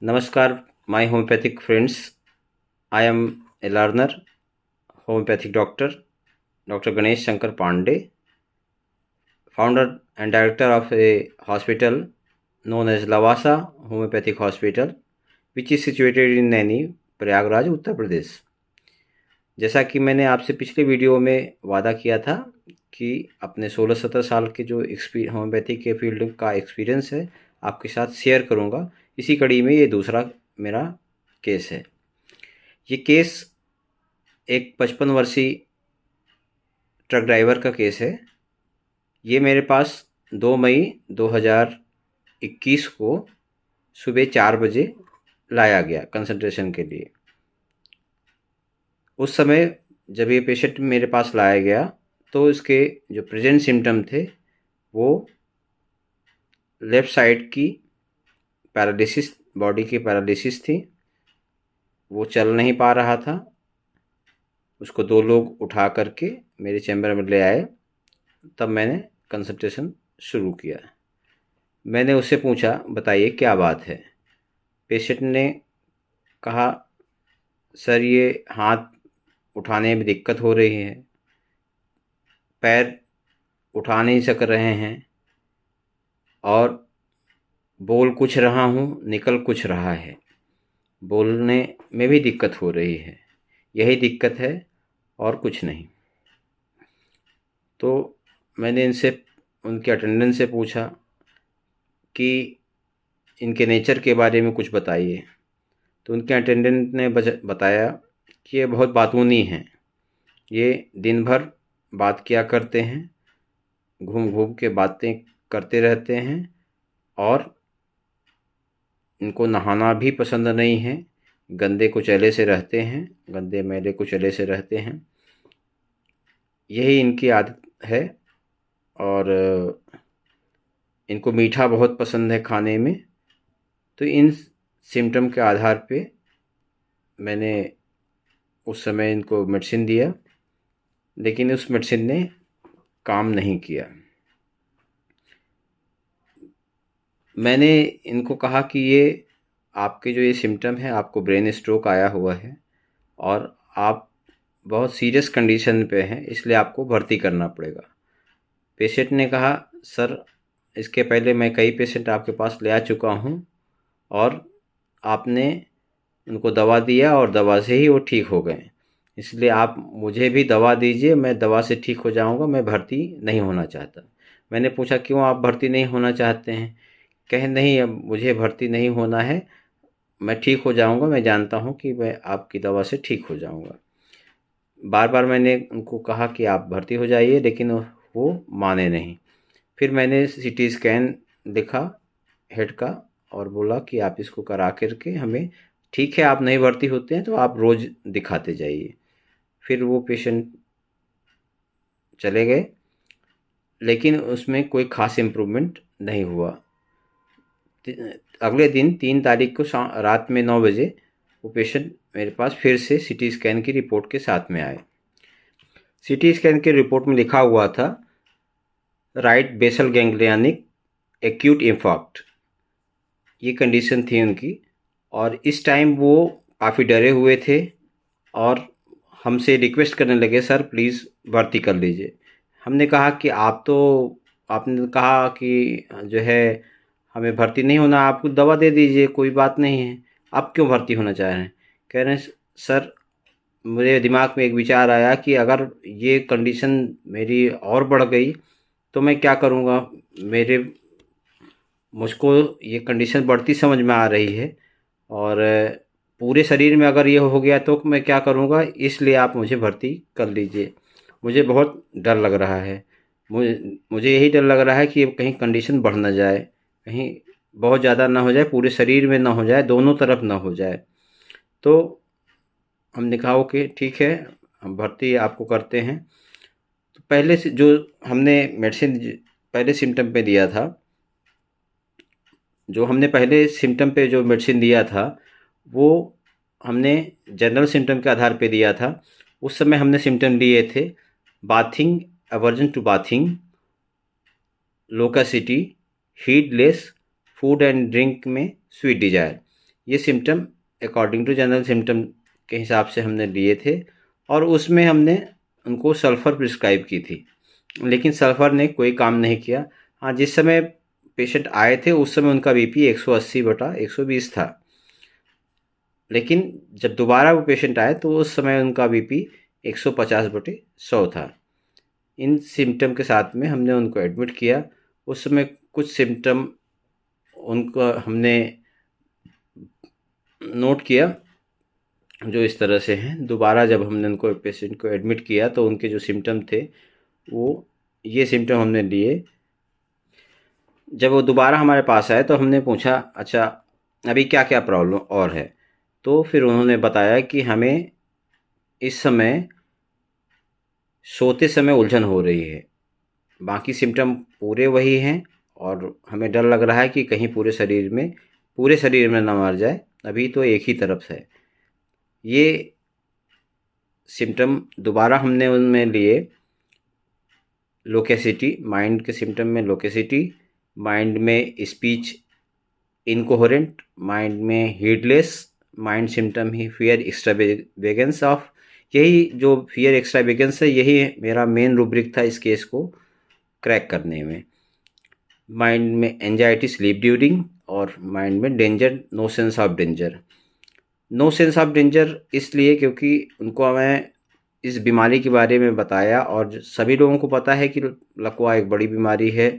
Namaskar, my homeopathic friends. I am a learner, homeopathic doctor, Dr. Ganesh Shankar Pandey, founder and director of a hospital known as Lavasa Homeopathic Hospital, which is situated in Naini, Prayagraj Uttar Pradesh. जैसा कि मैंने आपसे पिछले video में वादा किया था कि अपने 16-17 साल के जो होम्योपैथी के फील्ड का एक्सपीरियंस है आपके साथ शेयर करूंगा। इसी कड़ी में ये दूसरा मेरा केस है। ये केस एक 55 वर्षीय ट्रक ड्राइवर का केस है। ये मेरे पास 2 मई 2021 को सुबह 4 बजे लाया गया कंसल्टेशन के लिए। उस समय जब ये पेशेंट मेरे पास लाया गया तो इसके जो प्रेजेंट सिम्टम थे वो लेफ़्ट साइड की पैरालिसिस, बॉडी की पैरालिसिस थी। वो चल नहीं पा रहा था। उसको 2 लोग उठा करके मेरे चैम्बर में ले आए। तब मैंने कंसल्टेशन शुरू किया। मैंने उससे पूछा, बताइए क्या बात है। पेशेंट ने कहा, सर ये हाथ उठाने में दिक्कत हो रही है, पैर उठा नहीं सक रहे हैं और बोल कुछ रहा हूँ, निकल कुछ रहा है, बोलने में भी दिक्कत हो रही है, यही दिक्कत है और कुछ नहीं। तो मैंने इनसे, उनके अटेंडेंट से पूछा कि इनके नेचर के बारे में कुछ बताइए। तो उनके अटेंडेंट ने बताया कि ये बहुत बातूनी हैं, ये दिन भर बात किया करते हैं, घूम घूम के बातें करते रहते हैं और इनको नहाना भी पसंद नहीं है, गंदे कुचैले से रहते हैं, गंदे मैले कुचैले से रहते हैं, यही इनकी आदत है। और इनको मीठा बहुत पसंद है खाने में। तो इन सिम्टम के आधार पे मैंने उस समय इनको मेडिसिन दिया, लेकिन उस मेडिसिन ने काम नहीं किया। मैंने इनको कहा कि ये आपके जो ये सिम्टम है, आपको ब्रेन स्ट्रोक आया हुआ है और आप बहुत सीरियस कंडीशन पे हैं, इसलिए आपको भर्ती करना पड़ेगा। पेशेंट ने कहा, सर इसके पहले मैं कई पेशेंट आपके पास ले आ चुका हूँ और आपने उनको दवा दिया और दवा से ही वो ठीक हो गए, इसलिए आप मुझे भी दवा दीजिए, मैं दवा से ठीक हो जाऊंगा, मैं भर्ती नहीं होना चाहता। मैंने पूछा, क्यों आप भर्ती नहीं होना चाहते हैं? कहे, नहीं अब मुझे भर्ती नहीं होना है, मैं ठीक हो जाऊंगा, मैं जानता हूं कि मैं आपकी दवा से ठीक हो जाऊंगा। बार बार मैंने उनको कहा कि आप भर्ती हो जाइए, लेकिन वो माने नहीं। फिर मैंने सीटी स्कैन लिखा हेड का और बोला कि आप इसको करा करके हमें, ठीक है आप नहीं भर्ती होते हैं तो आप रोज़ दिखाते जाइए। फिर वो पेशेंट चले गए, लेकिन उसमें कोई ख़ास इम्प्रूवमेंट नहीं हुआ। अगले दिन 3 तारीख को रात में 9 बजे वो पेशेंट मेरे पास फिर से सीटी स्कैन की रिपोर्ट के साथ में आए। सीटी स्कैन की रिपोर्ट में लिखा हुआ था राइट बेसल गैंग्लियनिक एक्यूट इंफार्क्ट, ये कंडीशन थी उनकी। और इस टाइम वो काफ़ी डरे हुए थे और हमसे रिक्वेस्ट करने लगे, सर प्लीज़ भर्ती कर लीजिए। हमने कहा कि आपने कहा कि जो है हमें भर्ती नहीं होना, आप कुछ दवा दे दीजिए, कोई बात नहीं है, आप क्यों भर्ती होना चाह रहे हैं? कह रहे हैं, सर मेरे दिमाग में एक विचार आया कि अगर ये कंडीशन मेरी और बढ़ गई तो मैं क्या करूँगा। मेरे मुझको ये कंडीशन बढ़ती समझ में आ रही है और पूरे शरीर में अगर ये हो गया तो मैं क्या करूँगा, इसलिए आप मुझे भर्ती कर लीजिए। मुझे बहुत डर लग रहा है, मुझे यही डर लग रहा है कि कहीं कंडीशन बढ़ ना जाए, कहीं बहुत ज़्यादा ना हो जाए, पूरे शरीर में ना हो जाए, दोनों तरफ ना हो जाए। तो हमने कहा ओके ठीक है, हम भर्ती आपको करते हैं। तो पहले से जो हमने मेडिसिन पहले सिम्टम पे दिया था, जो हमने पहले सिम्टम पे जो मेडिसिन दिया था वो हमने जनरल सिम्टम के आधार पे दिया था। उस समय हमने सिम्टम लिए थे bathing, aversion to bathing, loquacity, heedless, food and drink में स्वीट डिजायर। ये symptom according to general symptom के हिसाब से हमने लिए थे और उसमें हमने उनको सल्फ़र प्रिस्क्राइब की थी, लेकिन सल्फ़र ने कोई काम नहीं किया। हाँ, जिस समय पेशेंट आए थे उस समय उनका बीपी 180/120 था, लेकिन जब दोबारा वो पेशेंट आए तो उस समय उनका बीपी 150/100 था। इन सिम्टम के साथ में हमने उनको एडमिट किया। उस समय कुछ सिम्टम उनका हमने नोट किया जो इस तरह से हैं। दोबारा जब हमने उनको पेशेंट को एडमिट किया तो उनके जो सिम्टम थे वो ये सिम्टम हमने लिए। जब वो दोबारा हमारे पास आए तो हमने पूछा, अच्छा अभी क्या क्या प्रॉब्लम और है? तो फिर उन्होंने बताया कि हमें इस समय सोते समय उलझन हो रही है, बाकी सिम्टम पूरे वही हैं और हमें डर लग रहा है कि कहीं पूरे शरीर में ना मर जाए, अभी तो एक ही तरफ है। ये सिम्टम दोबारा हमने उनमें लिए। लोकेसिटी, माइंड के सिम्टम में लोकेसिटी, माइंड में स्पीच इनकोहेरेंट, माइंड में heedless, mind symptom he fear extravagance of. यही जो फियर एक्स्ट्रावेगेंस है, यही मेरा मेन रूब्रिक था इस केस को क्रैक करने में। माइंड में एंजाइटी स्लीप ड्यूरिंग और माइंड में danger, no sense of danger. No sense of danger इसलिए क्योंकि उनको मैं इस बीमारी के बारे में बताया और सभी लोगों को पता है कि लकवा एक बड़ी बीमारी है,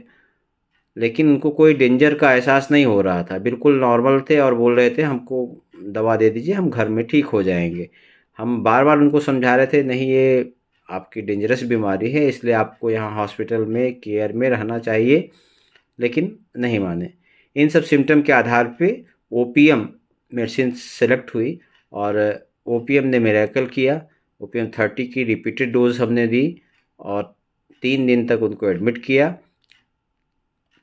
लेकिन उनको कोई डेंजर का एहसास नहीं हो रहा था। बिल्कुल नॉर्मल थे और बोल रहे थे हमको दवा दे दीजिए, हम घर में ठीक हो जाएंगे। हम बार बार उनको समझा रहे थे, नहीं ये आपकी डेंजरस बीमारी है, इसलिए आपको यहाँ हॉस्पिटल में केयर में रहना चाहिए, लेकिन नहीं माने। इन सब सिम्टम के आधार पे ओपीएम मेडिसिन सेलेक्ट हुई और ओपीएम ने मिरेकल किया। ओपीएम 30 की रिपीटेड डोज हमने दी और 3 दिन तक उनको एडमिट किया।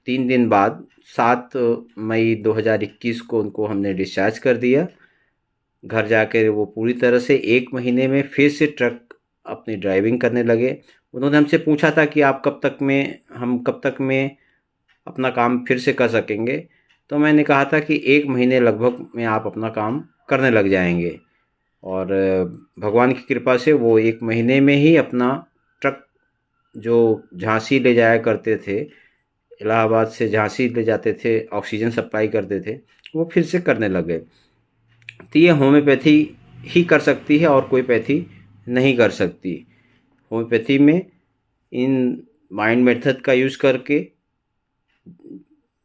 3 दिन बाद 7 मई 2021 को उनको हमने डिस्चार्ज कर दिया। घर जाकर वो पूरी तरह से 1 महीने में फिर से ट्रक अपनी ड्राइविंग करने लगे। उन्होंने हमसे पूछा था कि आप कब तक में अपना काम फिर से कर सकेंगे? तो मैंने कहा था कि 1 महीने लगभग में आप अपना काम करने लग जाएंगे और भगवान की कृपा से वो 1 महीने में ही अपना ट्रक जो झांसी ले जाया करते थे, इलाहाबाद से झांसी ले जाते थे, ऑक्सीजन सप्लाई करते थे, वो फिर से करने लगे। तो ये होम्योपैथी ही कर सकती है और कोई पैथी नहीं कर सकती। होम्योपैथी में इन माइंड मेथड का यूज़ करके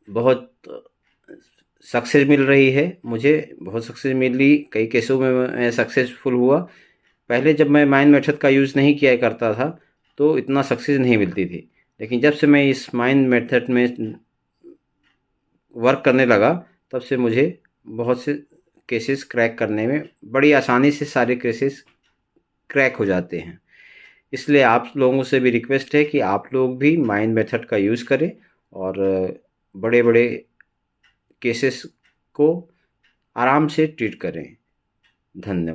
बहुत सक्सेस मिल रही है। मुझे बहुत सक्सेस मिली, कई केसों में मैं सक्सेसफुल हुआ। पहले जब मैं माइंड मेथड का यूज़ नहीं किया करता था तो इतना सक्सेस नहीं मिलती थी, लेकिन जब से मैं इस माइंड मेथड में वर्क करने लगा तब से मुझे बहुत से केसेस क्रैक करने में बड़ी आसानी से सारे केसेस क्रैक हो जाते हैं। इसलिए आप लोगों से भी रिक्वेस्ट है कि आप लोग भी माइंड मेथड का यूज़ करें और बड़े बड़े केसेस को आराम से ट्रीट करें। धन्यवाद।